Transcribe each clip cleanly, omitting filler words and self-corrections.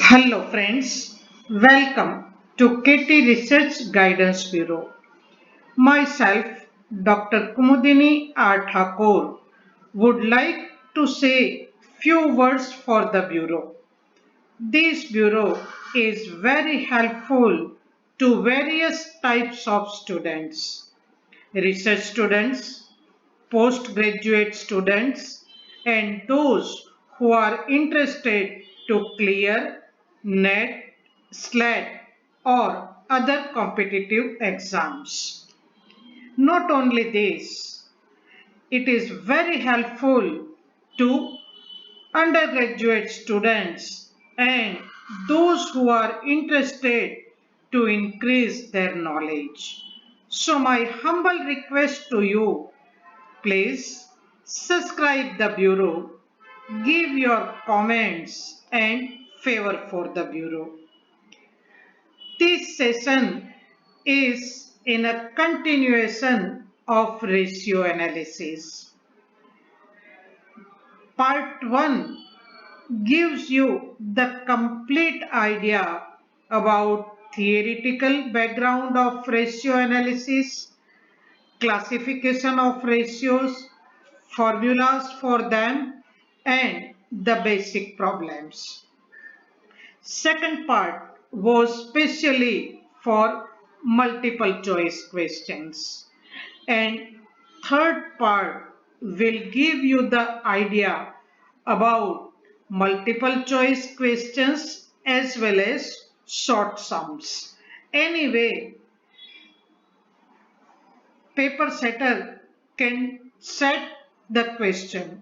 Hello friends, welcome to KT Research Guidance Bureau. Myself, Dr. Kumudini R. Thakur, would like to say few words for the Bureau. This Bureau is very helpful to various types of students, research students, postgraduate students, and those who are interested to clear NET, SLAT, or other competitive exams. Not only this, it is very helpful to undergraduate students and those who are interested to increase their knowledge. So my humble request to you, please subscribe the Bureau, give your comments and favor for the Bureau. This session is in a continuation of ratio analysis. Part 1 gives you the complete idea about theoretical background of ratio analysis, classification of ratios, formulas for them, and the basic problems. Second part was specially for multiple choice questions. And third part will give you the idea about multiple choice questions as well as short sums. Anyway, paper setter can set the question.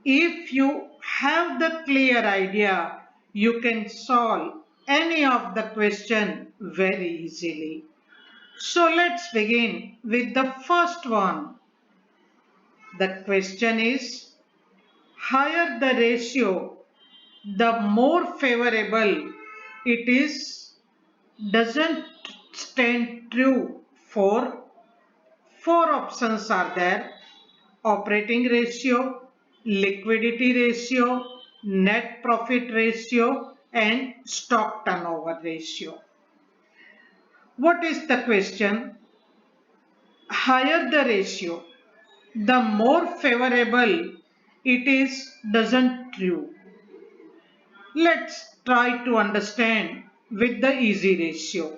If you have the clear idea, you can solve any of the question very easily. So let's begin with the first one. The question is, higher the ratio, the more favorable it is. Doesn't stand true for four options are there: operating ratio, liquidity ratio, net profit ratio, and stock turnover ratio. What is the question? Higher the ratio, the more favorable it is, doesn't true. Let's try to understand with the easy ratio.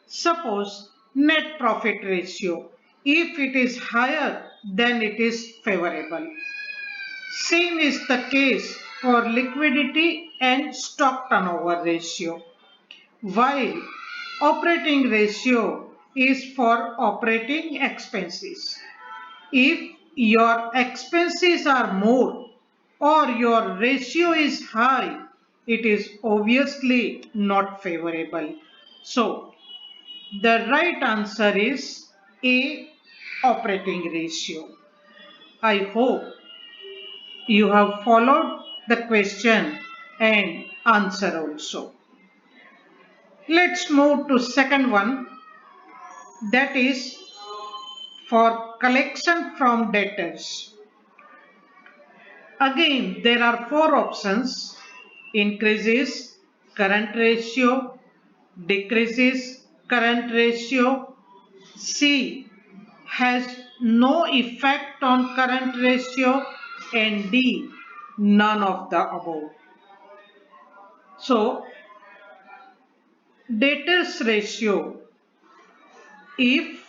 Suppose net profit ratio. If it is higher, then it is favorable. Same is the case for liquidity and stock turnover ratio. While operating ratio is for operating expenses. If your expenses are more or your ratio is high, it is obviously not favorable. So, the right answer is A, operating ratio. I hope you have followed the question and answer also. Let's move to second one, that is for collection from debtors. Again, there are four options: increases current ratio, decreases current ratio, C has no effect on current ratio, and D none of the above. So, debtors ratio, if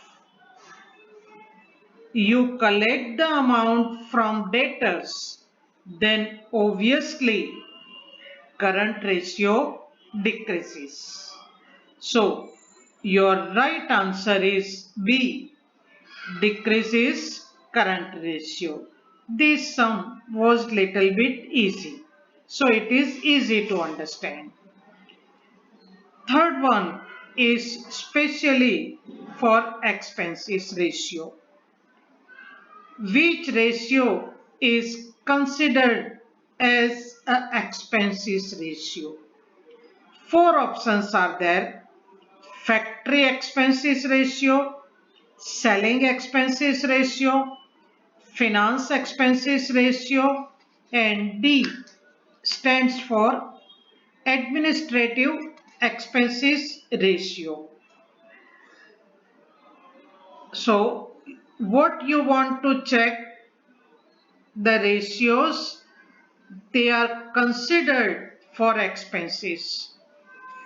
you collect the amount from debtors, then obviously current ratio decreases. So, your right answer is B, decreases current ratio. This sum was little bit easy. So, it is easy to understand. Third one is specially for expenses ratio. Which ratio is considered as a expenses ratio? Four options are there: factory expenses ratio, selling expenses ratio, finance expenses ratio, and D stands for administrative expenses ratio. So what you want to check the ratios they are considered for expenses.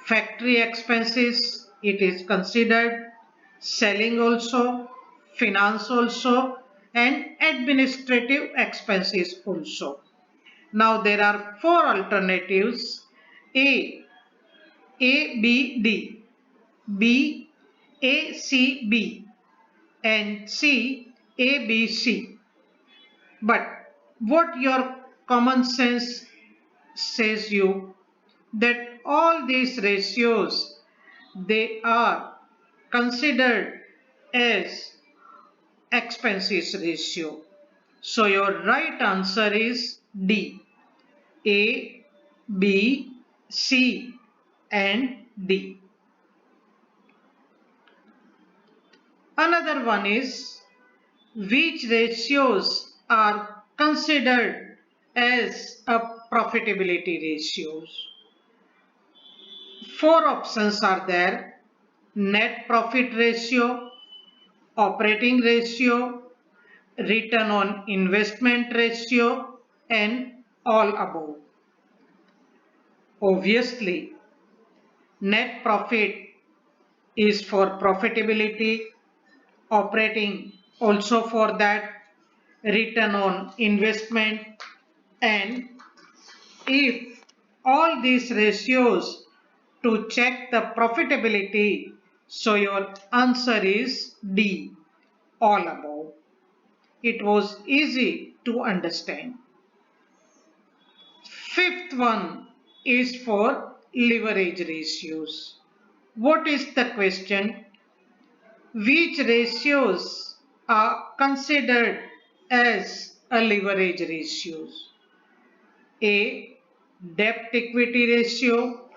Factory expenses it is considered, selling also, finance also and administrative expenses also. Now there are four alternatives A, A, B, D, B, A, C, B and C, A, B, C. But what your common sense says you that all these ratios they are considered as expenses ratio. So your right answer is D. A, B, C and D. Another one is which ratios are considered as a profitability ratios. Four options are there: net profit ratio, operating ratio, return on investment ratio and all above. Obviously, net profit is for profitability, operating also for that, return on investment and if all these ratios to check the profitability, so your answer is D, all above. It was easy to understand. Fifth one is for leverage ratios. What is the question? Which ratios are considered as a leverage ratios? A. Debt equity ratio.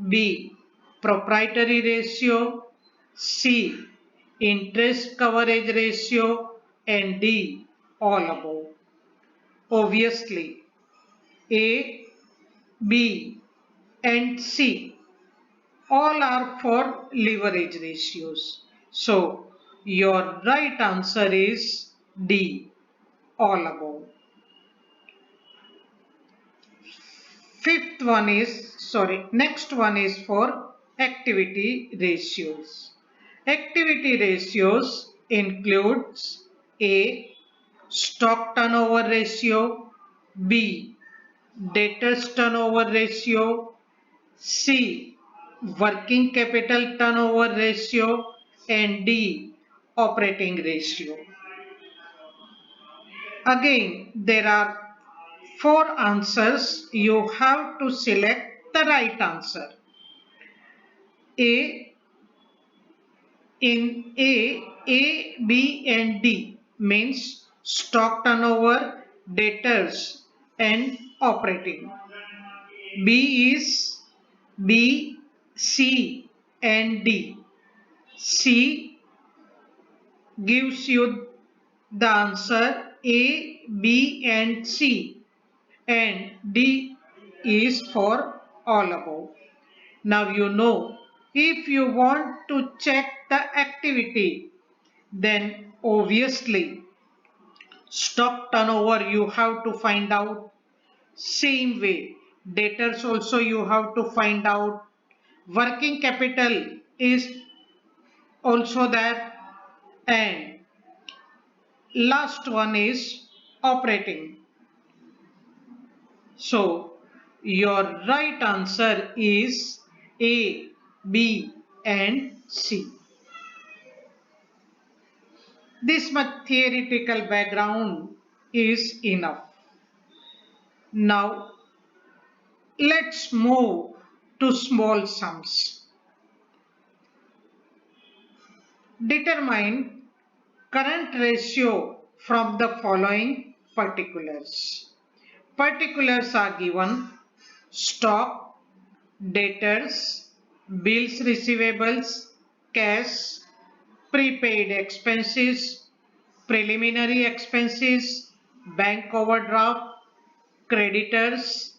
B. Proprietary ratio. C. Interest coverage ratio. And D. All above. Obviously, A, B and C all are for leverage ratios. So your right answer is D, all above. Next one is for activity ratios. Activity ratios includes A, stock turnover ratio, B, debtors turnover ratio, C, working capital turnover ratio and D, operating ratio. Again, there are four answers. You have to select the right answer. A, in A, B and D means stock turnover, debtors and operating. B is B, C and D. C gives you the answer A, B and C and D is for all above. Now you know if you want to check the activity then obviously stock turnover you have to find out same way. Debtors also you have to find out. Working capital is also there and last one is operating. So your right answer is A, B and C. This much theoretical background is enough. Now let's move to small sums. Determine current ratio from the following particulars. Particulars are given: stock, debtors, bills receivables, cash, prepaid expenses, preliminary expenses, bank overdraft, creditors,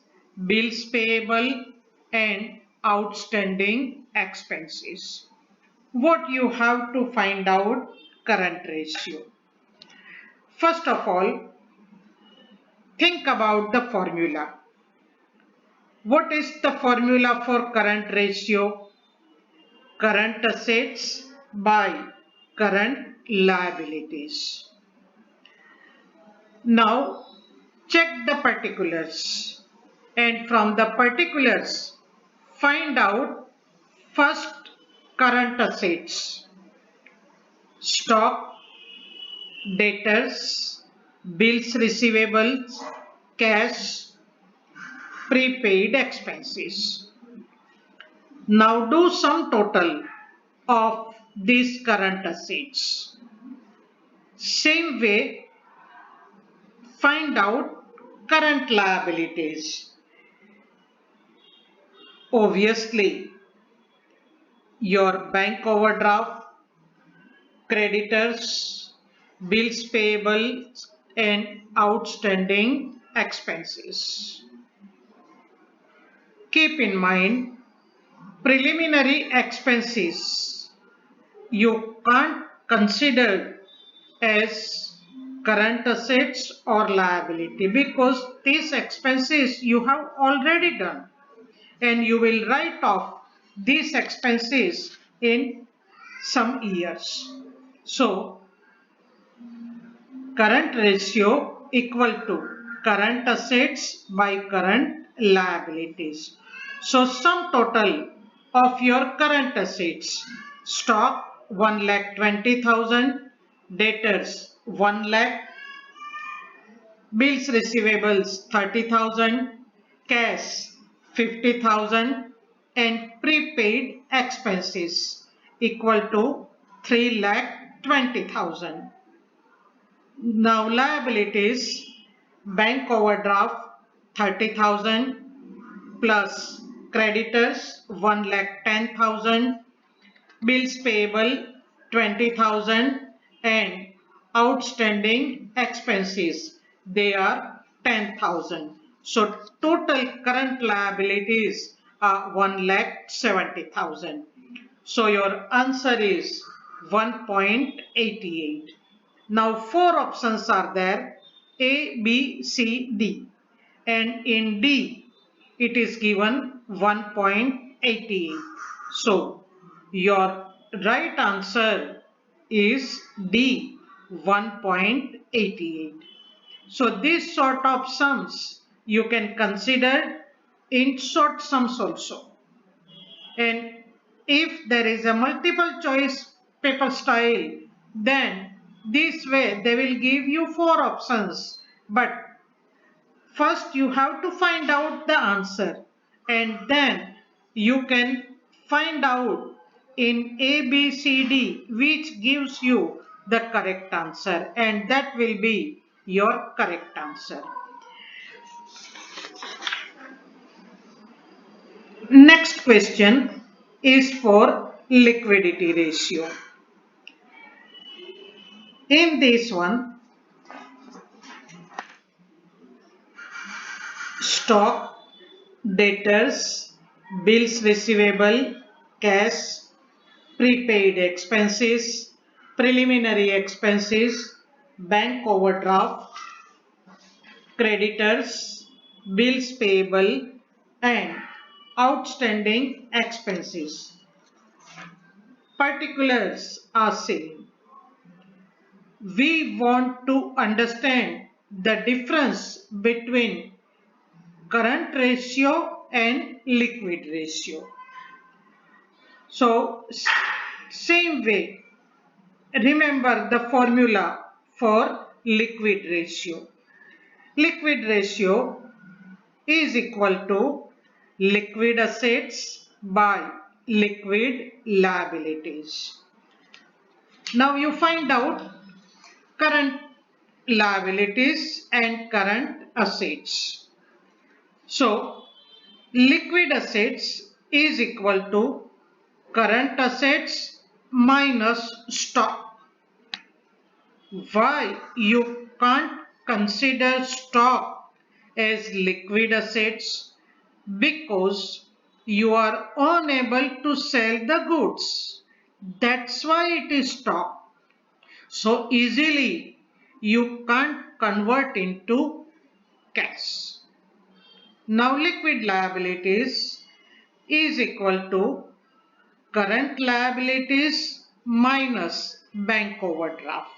bills payable, and outstanding expenses. What you have to find out current ratio. First of all, think about the formula. What is the formula for current ratio? Current assets by current liabilities. Now check the particulars, and from the particulars find out first current assets, stock, debtors, bills receivables, cash, prepaid expenses. Now do sum total of these current assets. Same way, find out current liabilities. Obviously, your bank overdraft, creditors, bills payable, and outstanding expenses. Keep in mind, preliminary expenses you can't consider as current assets or liability because these expenses you have already done, and you will write off these expenses in some years. So current ratio equal to current assets by current liabilities. So sum total of your current assets, stock 1,20,000, debtors 1 lakh, bills receivables 30,000, cash 50,000, and prepaid expenses equal to 3,20,000. Now liabilities, bank overdraft 30,000 plus creditors 1,10,000, bills payable 20,000, and outstanding expenses, they are 10,000. So total current liabilities are 1,70,000. So your answer is 1.88. Now four options are there, A, B, C, D, and in D it is given 1.88. So your right answer is D, 1.88. So this sort of sums you can consider in short sums also. And if there is a multiple choice paper style, then this way they will give you four options. But first you have to find out the answer, and then you can find out in A, B, C, D which gives you the correct answer, and that will be your correct answer. Next question is for liquidity ratio. In this one, stock, debtors, bills receivable, cash, prepaid expenses, preliminary expenses, bank overdraft, creditors, bills payable, and outstanding expenses. Particulars are same. We want to understand the difference between current ratio and liquid ratio. So same way, remember the formula for liquid ratio. Liquid ratio is equal to liquid assets by liquid liabilities. Now you find out current liabilities and current assets. So liquid assets is equal to current assets minus stock. Why you can't consider stock as liquid assets? Because you are unable to sell the goods. That's why it is stock. So easily you can't convert into cash. Now liquid liabilities is equal to current liabilities minus bank overdraft.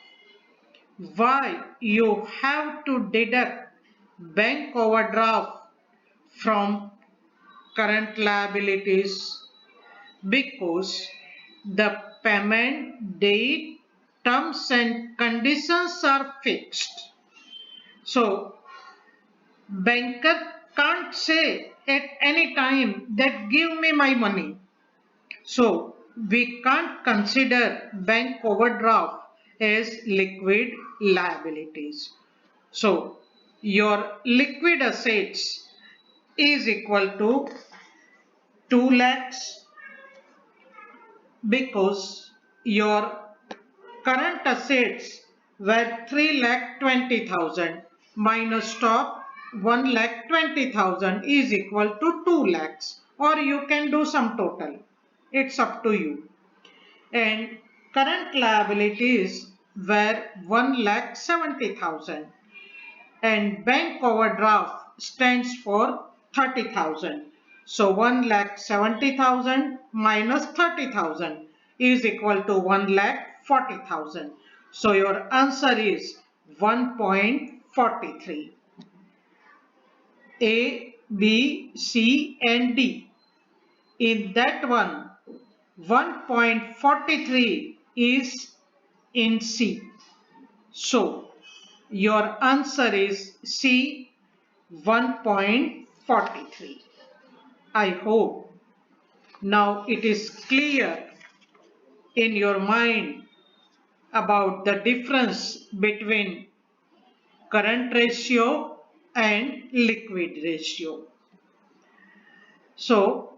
Why you have to deduct bank overdraft from current liabilities? Because the payment date, terms and conditions are fixed. So banker can't say at any time that give me my money. So we can't consider bank overdraft as liquid liabilities. So your liquid assets is equal to 2 lakhs because your current assets were 3,20,000 minus stock 1,20,000 is equal to 2 lakhs, or you can do some total. It's up to you. And current liabilities were 1,70,000 and bank overdraft stands for 30,000. So 1,70,000 minus 30,000 is equal to 1,40,000. So your answer is 1.43. A, B, C and D. In that one, 1.43 is in C. So your answer is C, 1.43. I hope now it is clear in your mind about the difference between current ratio and liquid ratio. So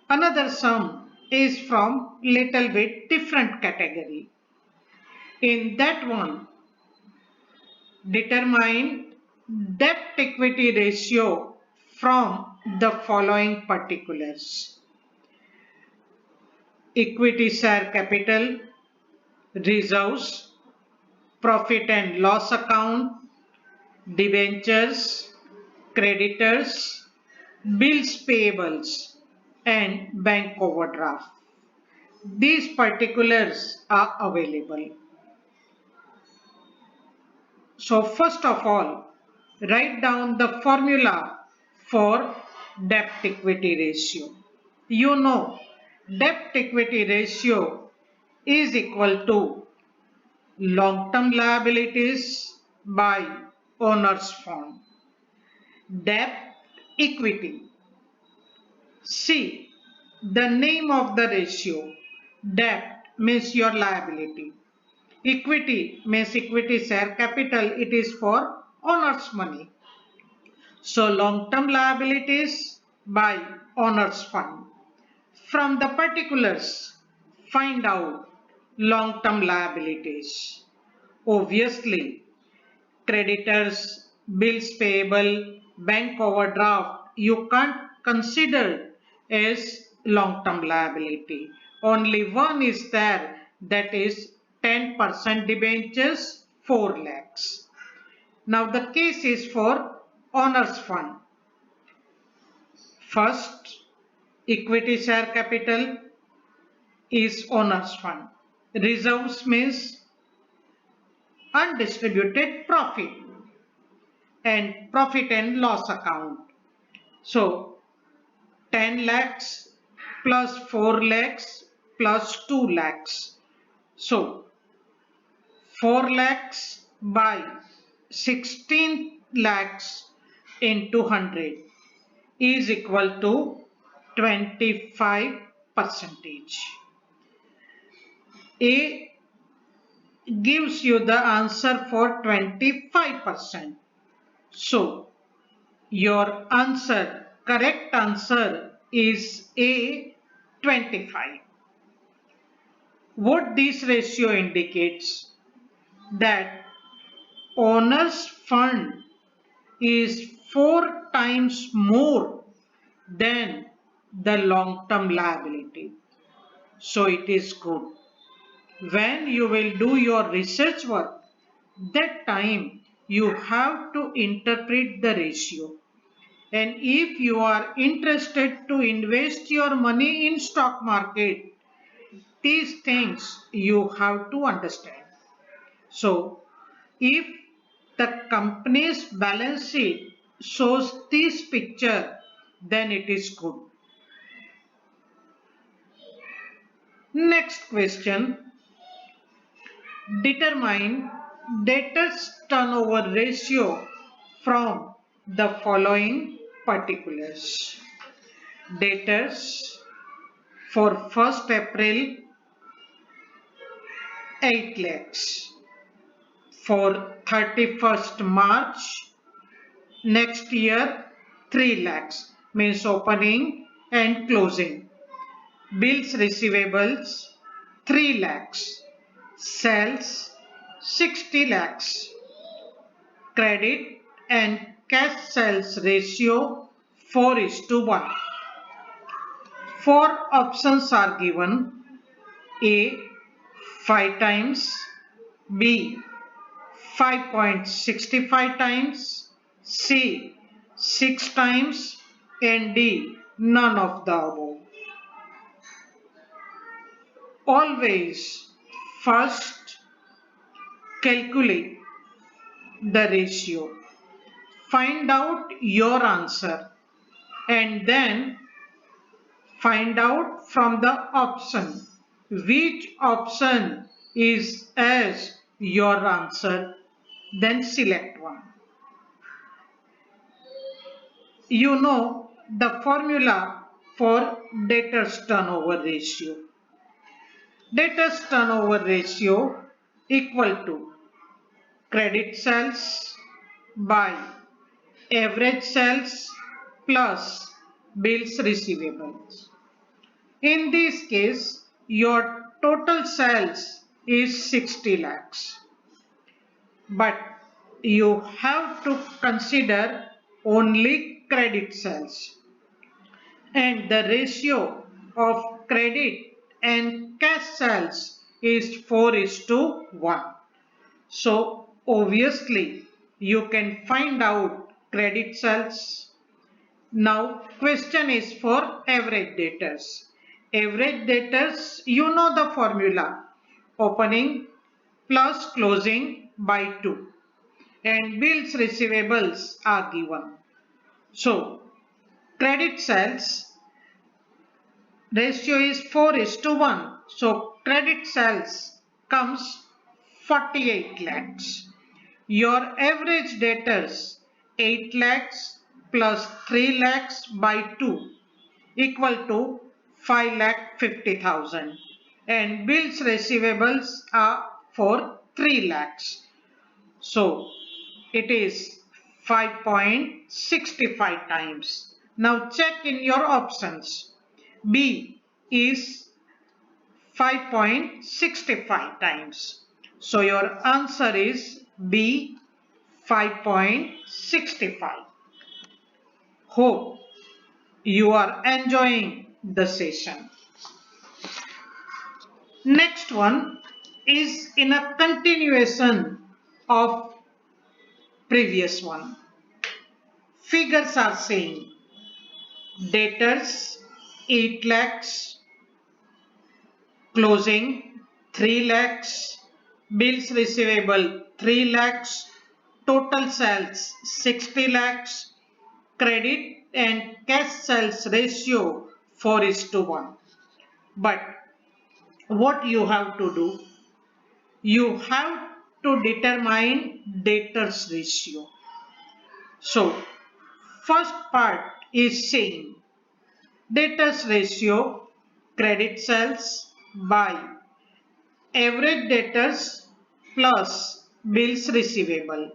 another sum is from little bit different category. In that one, determine debt equity ratio from the following particulars: equity share capital, reserves, profit and loss account, debentures, creditors, bills payables and bank overdraft. These particulars are available. So first of all, write down the formula for debt equity ratio. You know, debt equity ratio is equal to long-term liabilities by owner's fund. Debt equity. See the name of the ratio. Debt means your liability. Equity means equity share capital. It is for owner's money. So long-term liabilities by owner's fund. From the particulars, find out long-term liabilities. Obviously, creditors, bills payable, bank overdraft, you can't consider as long-term liability. Only one is there, that is 10% debentures, 4 lakhs. Now the case is for owner's fund. First, equity share capital is owner's fund. Reserves means undistributed profit and profit and loss account. So 10 lakhs plus 4 lakhs plus 2 lakhs. So 4 lakhs by 16 lakhs into 100 is equal to 25 percentage. A gives you the answer for 25%. So your answer, correct answer is A, 25. What this ratio indicates? That owner's fund is 4 times more than the long-term liability. So it is good. When you will do your research work, that time you have to interpret the ratio. And if you are interested to invest your money in stock market, these things you have to understand. So if the company's balance sheet shows this picture, then it is good. Next question. Determine debtors turnover ratio from the following particulars. Debtors for 1st April 8 lakhs. For 31st March next year 3 lakhs, means opening and closing. Bills receivables 3 lakhs. Sales 60 lakhs. Credit and cash sales ratio 4:1. 4 options are given. A 5 times, B 5.65 times, C 6 times, and D none of the above. Always first calculate the ratio. Find out your answer and then find out from the option which option is as your answer, then select one. You know the formula for debtors turnover ratio. Debtors turnover ratio equal to credit sales by average sales plus bills receivables. In this case, your total sales is 60 lakhs. But you have to consider only credit sales. And the ratio of credit and cash sales is 4:1. So obviously you can find out credit sales. Now question is for average debtors. Average debtors, you know the formula. Opening plus closing by 2. And bills receivables are given. So credit sales ratio is 4:1. So credit sales comes 48 lakhs. Your average debtors 8 lakhs plus 3 lakhs by 2 equal to 5 lakh 50,000 and bills receivables are for 3 lakhs. So it is 5.65 times. Now check in your options. B is 5.65 times. So your answer is B 5.65. Hope you are enjoying the session. Next one is in a continuation of previous one. Figures are saying debtors 8 lakhs, closing 3 lakhs, bills receivable 3 lakhs, total sales 60 lakhs, credit and cash sales ratio 4:1. But what you have to do? You have to determine debtors ratio. So first part is saying debtors ratio credit sales by average debtors plus bills receivable.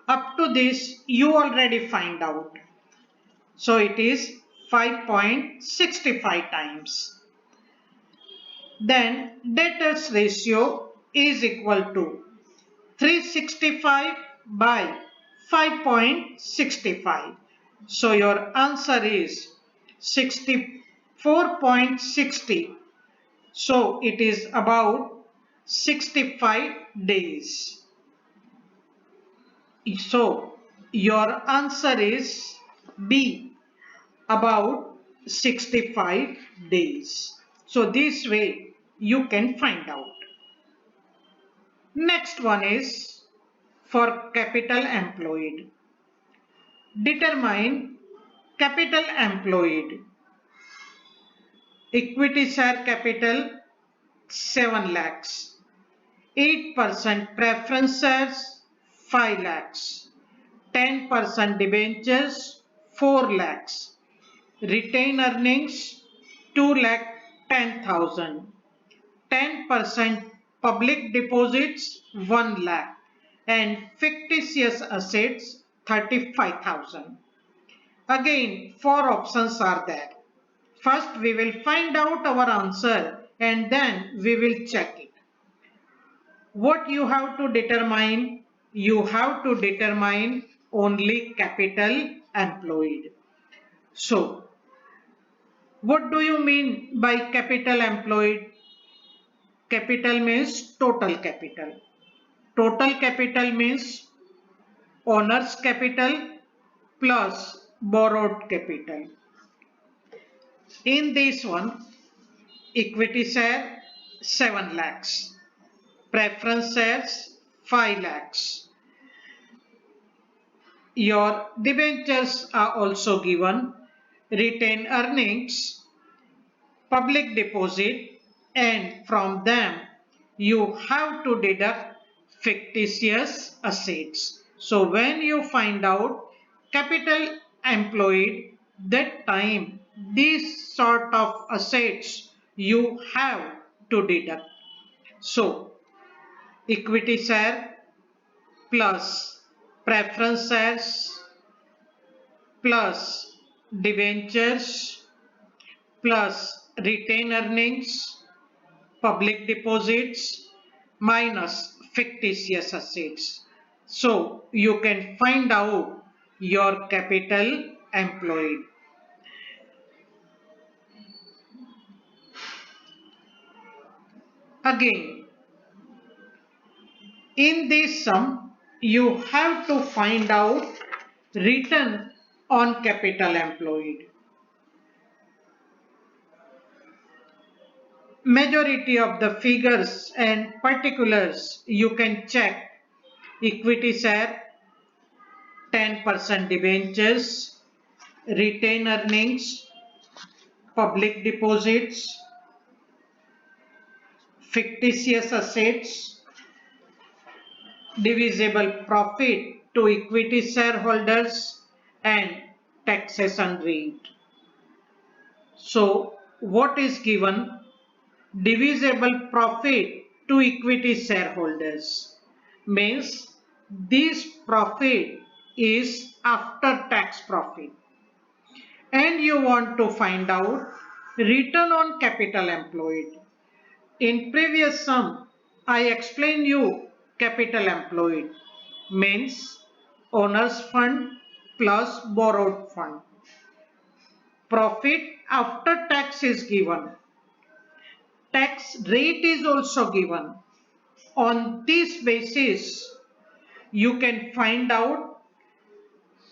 Up to this you already find out. So it is 5.65 times. Then debtors ratio is equal to 365 by 5.65. So your answer is 64.60. So it is about 65 days. So your answer is B, about 65 days. So this way you can find out. Next one is for capital employed. Determine capital employed. Equity share capital 7 lakhs. 8% preference shares 5 lakhs. 10% debentures 4 lakhs. Retained earnings 2 lakh 10,000. 10% public deposits 1 lakh and fictitious assets 35,000. Again, four options are there. First, we will find out our answer and then we will check it. What you have to determine? You have to determine only capital employed. So, what do you mean by capital employed? Capital means total capital. Total capital means owner's capital plus borrowed capital. In this one, equity share 7 lakhs, preference shares 5 lakhs. Your debentures are also given, retained earnings, public deposit, and from them you have to deduct fictitious assets. So when you find out capital employed, that time these sort of assets you have to deduct. So equity share plus preference shares plus debentures plus retained earnings, public deposits minus fictitious assets. So you can find out your capital employed. Again, in this sum, you have to find out return on capital employed. Majority of the figures and particulars you can check. Equity share, 10% debentures, retained earnings, public deposits, fictitious assets, divisible profit to equity shareholders, and taxation rate. So what is given? Divisible profit to equity shareholders means this profit is after tax profit, and you want to find out return on capital employed. In previous sum, I explained you capital employed means owner's fund plus borrowed fund. Profit after tax is given. Tax rate is also given. On this basis, you can find out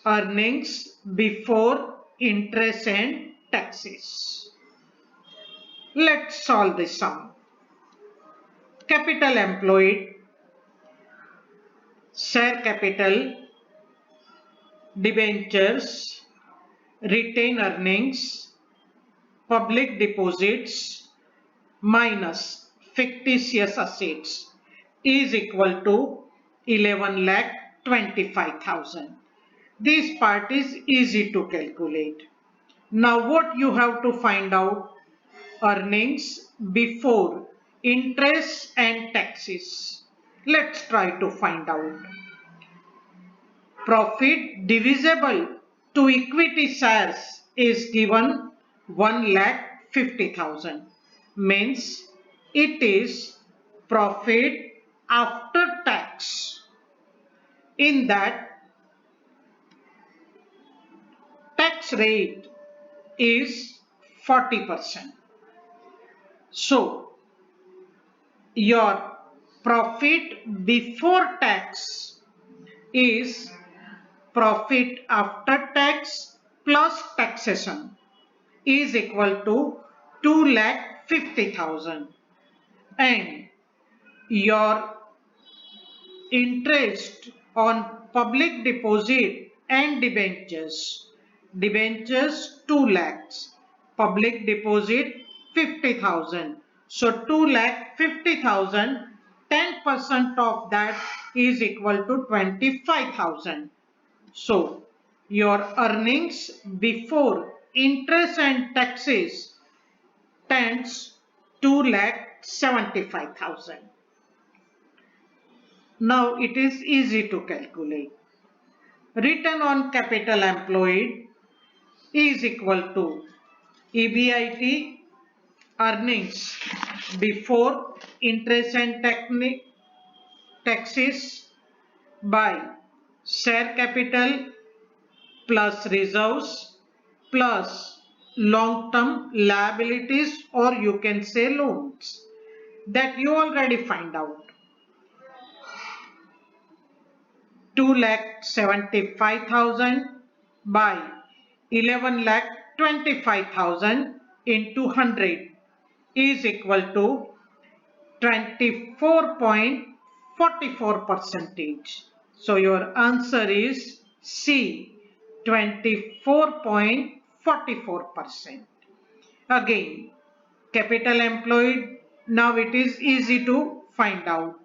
earnings before interest and taxes. Let's solve this sum. Capital employed, share capital, debentures, retained earnings, public deposits minus fictitious assets is equal to 11 lakh 25,000. This part is easy to calculate. Now what you have to find out? Earnings before interest and taxes. Let's try to find out. Profit divisible to equity shares is given 1 lakh 50,000. Means it is profit after tax. In that, tax rate is 40%. So your profit before tax is profit after tax plus taxation is equal to 2,50,000, and your interest on public deposit and debentures 2 lakhs, public deposit 50,000. So 2,50,000, 10% of that is equal to 25,000. So your earnings before interest and taxes tends 2,75,000. Now it is easy to calculate. Return on capital employed is equal to EBIT, earnings before interest and taxes, by share capital plus reserves plus long-term liabilities, or you can say loans, that you already find out. 2,75,000 by 11,25,000 into 100 is equal to 24.44%. So your answer is C, 24.44%. Again, capital employed, now it is easy to find out.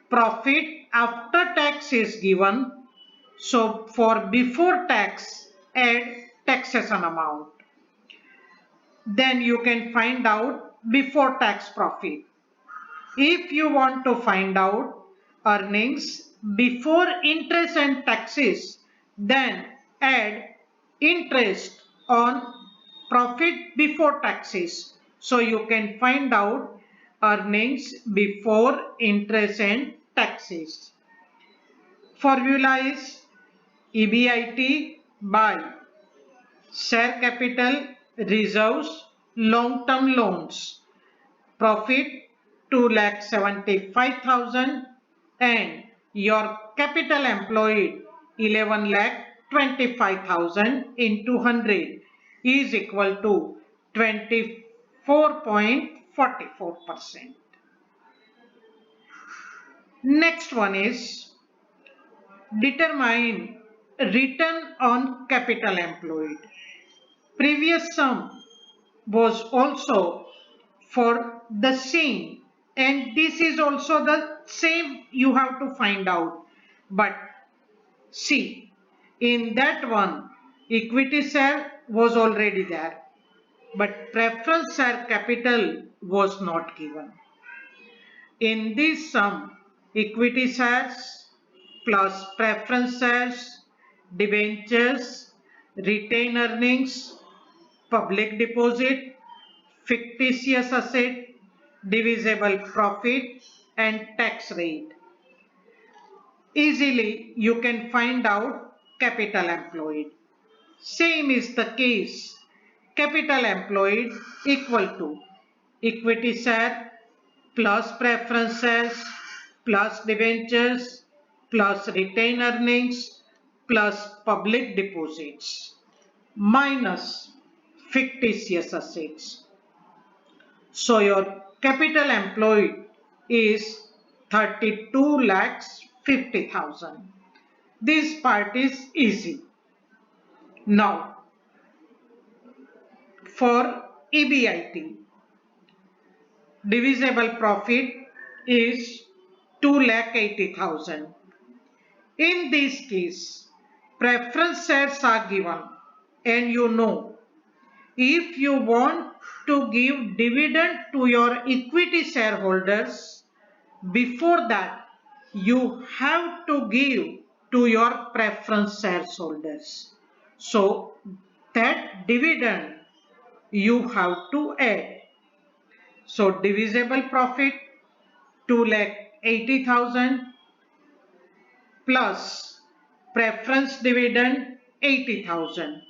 Profit after tax is given, so for before tax add taxation amount. Then you can find out before tax profit. If you want to find out earnings before interest and taxes, then add interest on profit before taxes. So you can find out earnings before interest and taxes. Formula is EBIT by share capital, reserves, long-term loans. Profit 2,75,000 and your capital employed 11,25,000 into 100 is equal to 24.44%. Next one is determine return on capital employed. Previous sum was also for the same, and this is also the same you have to find out. But see, in that one equity share was already there, but preference share capital was not given. In this sum, equity shares plus preference shares, debentures, retained earnings, public deposit, fictitious asset, divisible profit, and tax rate. Easily you can find out capital employed. Same is the case. Capital employed equal to equity share plus preference shares plus debentures plus retained earnings plus public deposits minus fictitious assets. So your capital employed is 32,50,000. This part is easy. Now for EBIT, divisible profit is 2,80,000. In this case, preference shares are given, and you know, if you want to give dividend to your equity shareholders, before that you have to give to your preference shareholders. So that dividend you have to add. So divisible profit 2,80,000 plus preference dividend 80,000.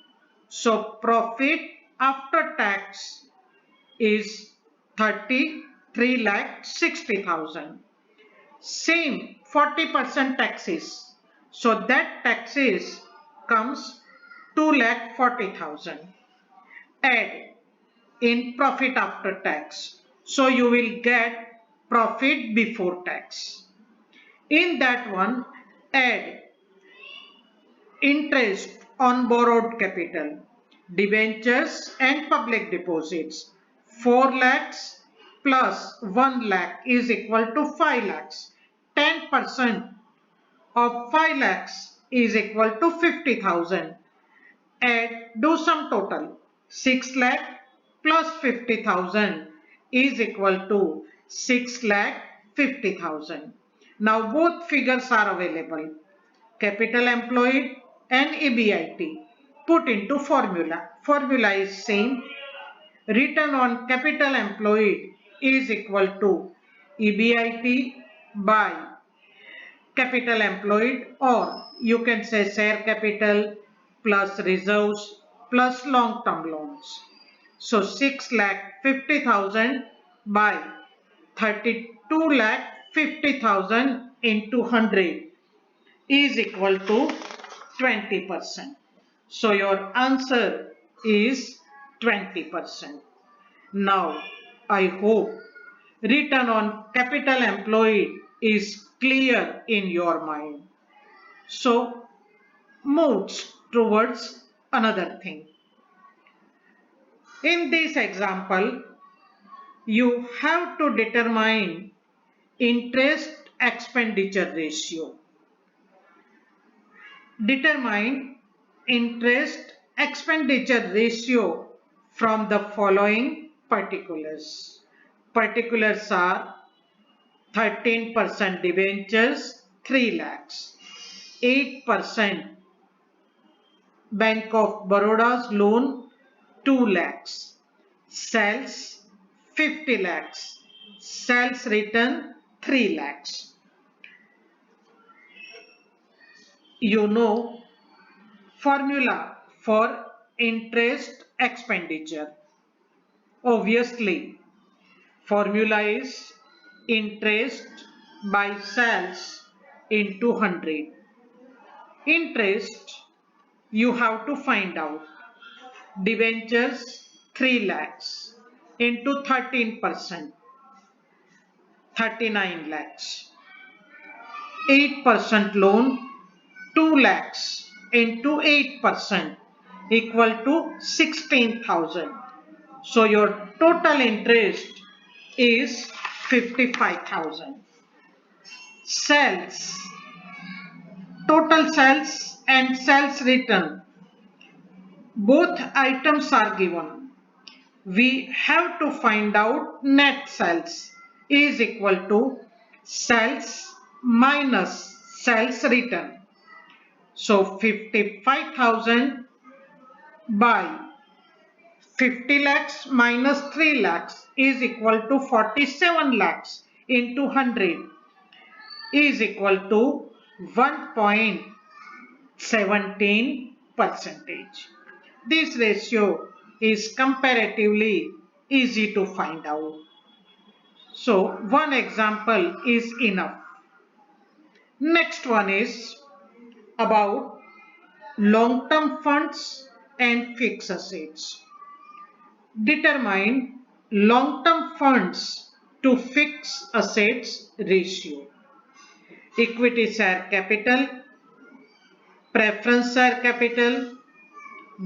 So profit after tax is 33,60,000. Same 40% taxes. So that taxes comes 2,40,000. Add in profit after tax. So you will get profit before tax. In that one, add interest on borrowed capital, debentures and public deposits. 4 lakhs plus 1 lakh is equal to 5 lakhs. 10% of 5 lakhs is equal to 50,000. And do some total. 6 lakh plus 50,000 is equal to 6 lakh 50,000. Now both figures are available. Capital employed and EBIT put into formula. Formula is same. Return on capital employed is equal to EBIT by capital employed, or you can say share capital plus reserves plus long term loans. So 6 lakh 50,000 by 32 lakh 50,000 into 100 is equal to 20%. So your answer is 20%. Now I hope return on capital employed is clear in your mind. So moves towards another thing. In this example, you have to determine interest expenditure ratio. Determine interest expenditure ratio from the following particulars. Particulars are 13% debentures 3 lakhs, 8% Bank of Baroda's loan 2 lakhs, sales 50 lakhs, sales return 3 lakhs. You know formula for interest expenditure. Obviously, formula is interest by sales into 100. Interest you have to find out. Debentures 3 lakhs into 13%, 39 lakhs. 8% loan 2 lakhs into 8% equal to 16,000. So your total interest is 55,000. Sales, total sales and sales return, both items are given. We have to find out net sales is equal to sales minus sales return. So 55,000 by 50 lakhs minus 3 lakhs is equal to 47 lakhs into 100 is equal to 1.17%. This ratio is comparatively easy to find out. So one example is enough. Next one is about long-term funds and fixed assets. Determine long-term funds to fixed assets ratio. Equity share capital, preference share capital,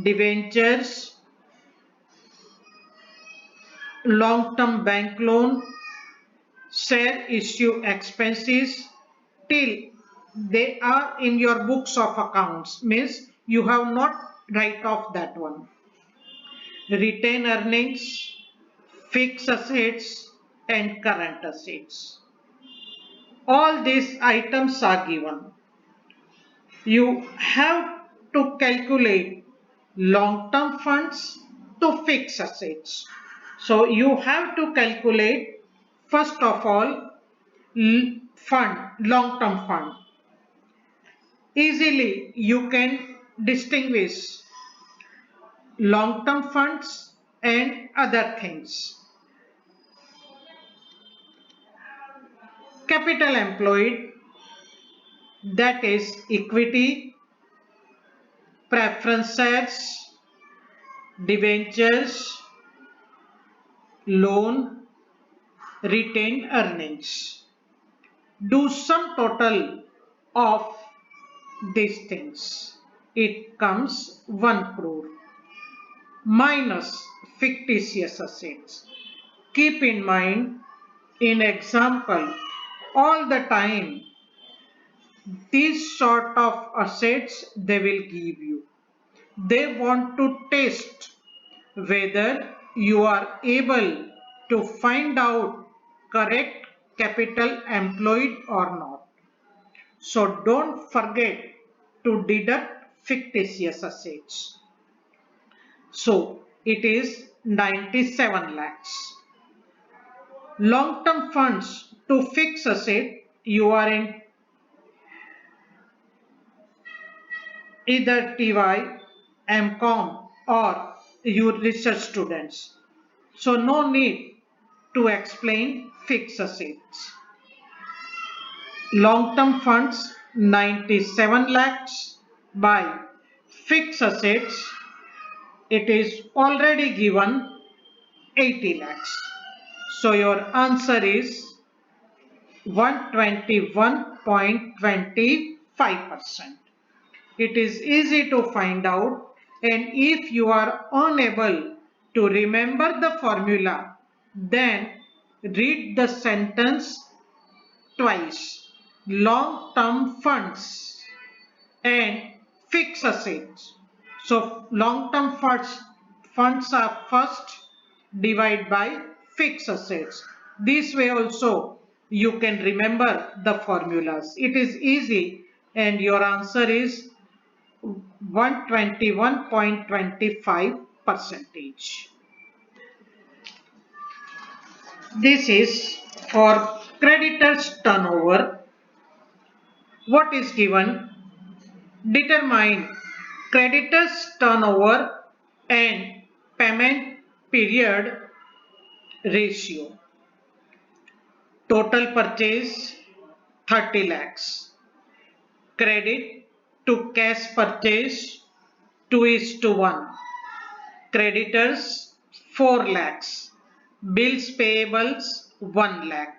debentures, long-term bank loan, share issue expenses till they are in your books of accounts, means you have not write off that one. Retained earnings, fixed assets and current assets. All these items are given. You have to calculate long-term funds to fixed assets. So you have to calculate first of all long-term fund. Easily you can distinguish long-term funds and other things. Capital employed, that is equity, preference shares, debentures, loan, retained earnings. Do sum total of these things. It comes 1 crore minus fictitious assets. Keep in mind, in example, all the time these sort of assets they will give you. They want to test whether you are able to find out correct capital employed or not. So don't forget to deduct fictitious assets. So it is 97 lakhs. Long-term funds to fix asset, you are in either TY, MCOM or your research students. So no need to explain fixed assets. Long-term funds 97 lakhs by fixed assets, it is already given 80 lakhs. So your answer is 121.25%. It is easy to find out, and if you are unable to remember the formula, then read the sentence twice. Long-term funds and fixed assets. So long-term funds are first divided by fixed assets. This way also you can remember the formulas. It is easy and your answer is 121.25%. This is for creditors turnover. What is given? Determine creditors turnover and payment period ratio. Total purchase 30 lakhs. Credit to cash purchase 2:1. Creditors 4 lakhs. Bills payables 1 lakh.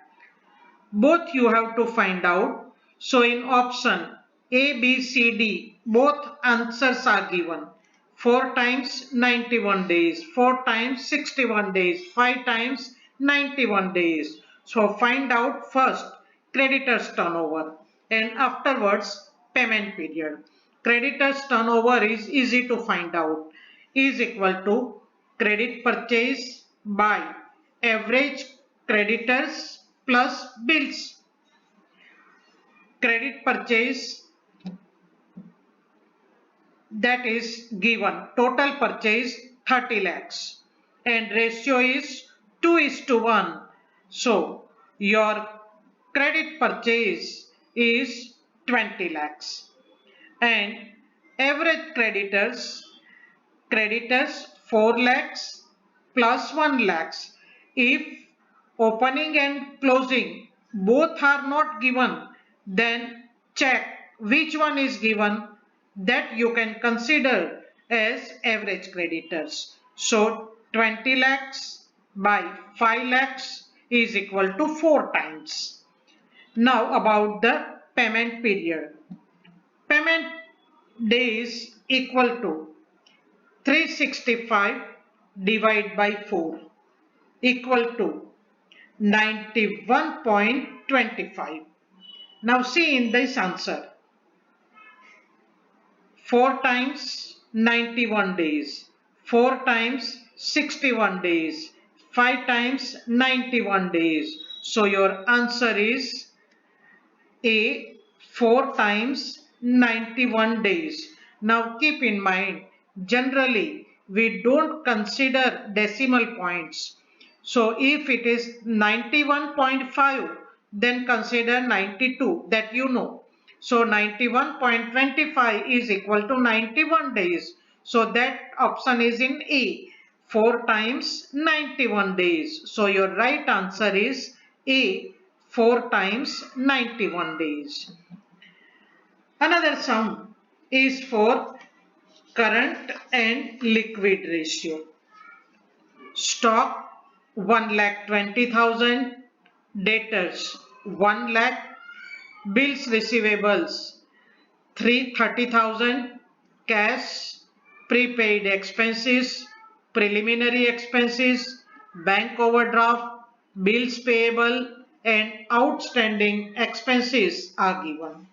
Both you have to find out. So in option A, B, C, D, both answers are given. 4 times 91 days, 4 times 61 days, 5 times 91 days. So find out first creditors turnover and afterwards payment period. Creditors turnover is easy to find out, is equal to credit purchase by average creditors plus bills. Credit purchase, that is given, total purchase 30 lakhs and ratio is 2:1. So your credit purchase is 20 lakhs and average creditors 4 lakhs plus 1 lakhs. If opening and closing both are not given, then check which one is given, that you can consider as average creditors. So 20 lakhs by 5 lakhs is equal to 4 times. Now about the payment period. Payment days equal to 365 divided by 4 equal to 91.25. Now see in this answer, 4 times 91 days, 4 times 61 days, 5 times 91 days. So your answer is A, 4 times 91 days. Now keep in mind, generally we don't consider decimal points. So if it is 91.5, then consider 92, that you know. So 91.25 is equal to 91 days. So that option is in A, 4 times 91 days. So your right answer is A, 4 times 91 days. Another sum is for current and liquid ratio. Stock 1,20,000, debtors 1 lakh, bills receivables 330,000, cash, prepaid expenses, preliminary expenses, bank overdraft, bills payable and outstanding expenses are given.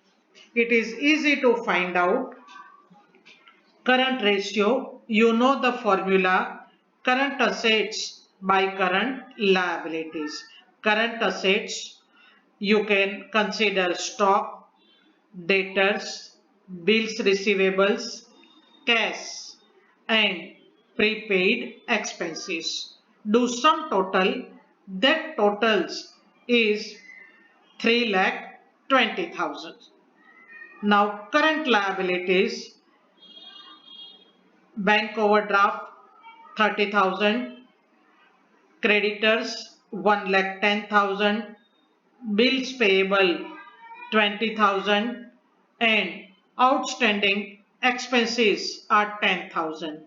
It is easy to find out current ratio. You know the formula, current assets by current liabilities. Current assets, you can consider stock, debtors, bills receivables, cash and prepaid expenses. Do sum total, that totals is 3,20,000. Now current liabilities, bank overdraft 30,000, creditors 1,10,000, bills payable 20,000 and outstanding expenses are 10,000.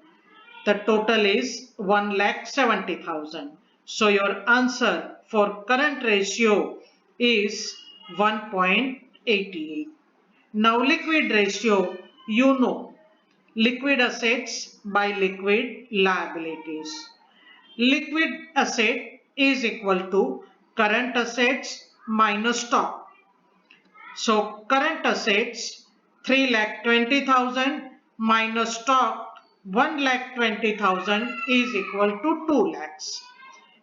The total is 1,70,000. So your answer for current ratio is 1.88. Now liquid ratio, you know, liquid assets by liquid liabilities. Liquid asset is equal to current assets minus stock. So current assets 3,20,000 minus stock 1,20,000 is equal to 2 lakhs.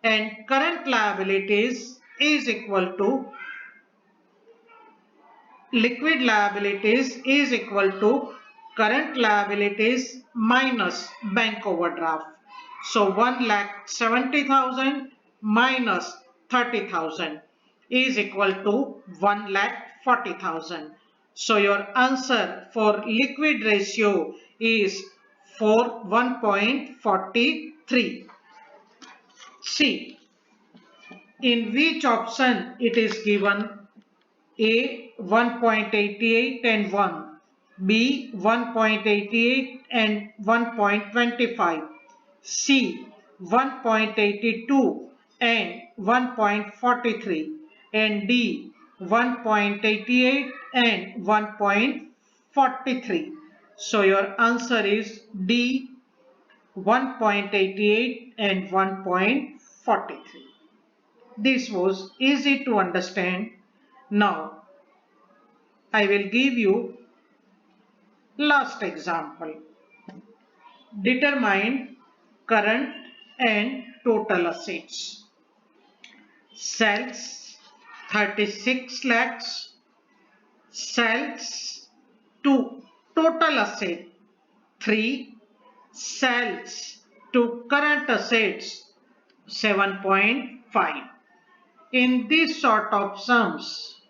And current liabilities is equal to liquid liabilities is equal to current liabilities minus bank overdraft. So 1,70,000 minus 30,000 is equal to 1,40,000. So your answer for liquid ratio is 1.43. C. In which option it is given? A 1.88 and 1, B 1.88 and 1.25, C 1.82 and 1.43 and D 1.88 and 1.43. So your answer is D 1.88 and 1.43. This was easy to understand. Now I will give you last example. Determine current and total assets. Sells 36 lakhs, sells to total asset 3, sells to current assets 7.5. In this sort of sums,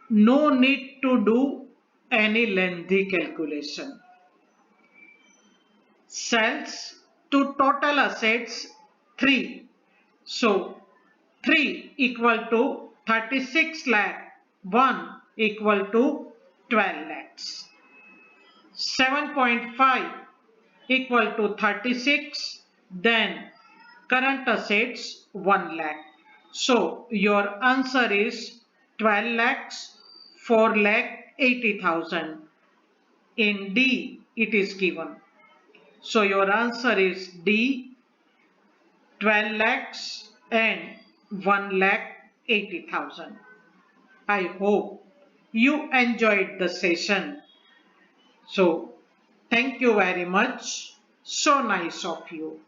no need to do any lengthy calculation. Sells to total assets 3. So 3 equal to 36 lakh, 1 equal to 12 lakhs. 7.5 equal to 36, then current assets 1 lakh. So your answer is 12 lakhs, 4,80,000. In D it is given. So your answer is D, 12 lakhs and 1,80,000. I hope you enjoyed the session. So thank you very much. So nice of you.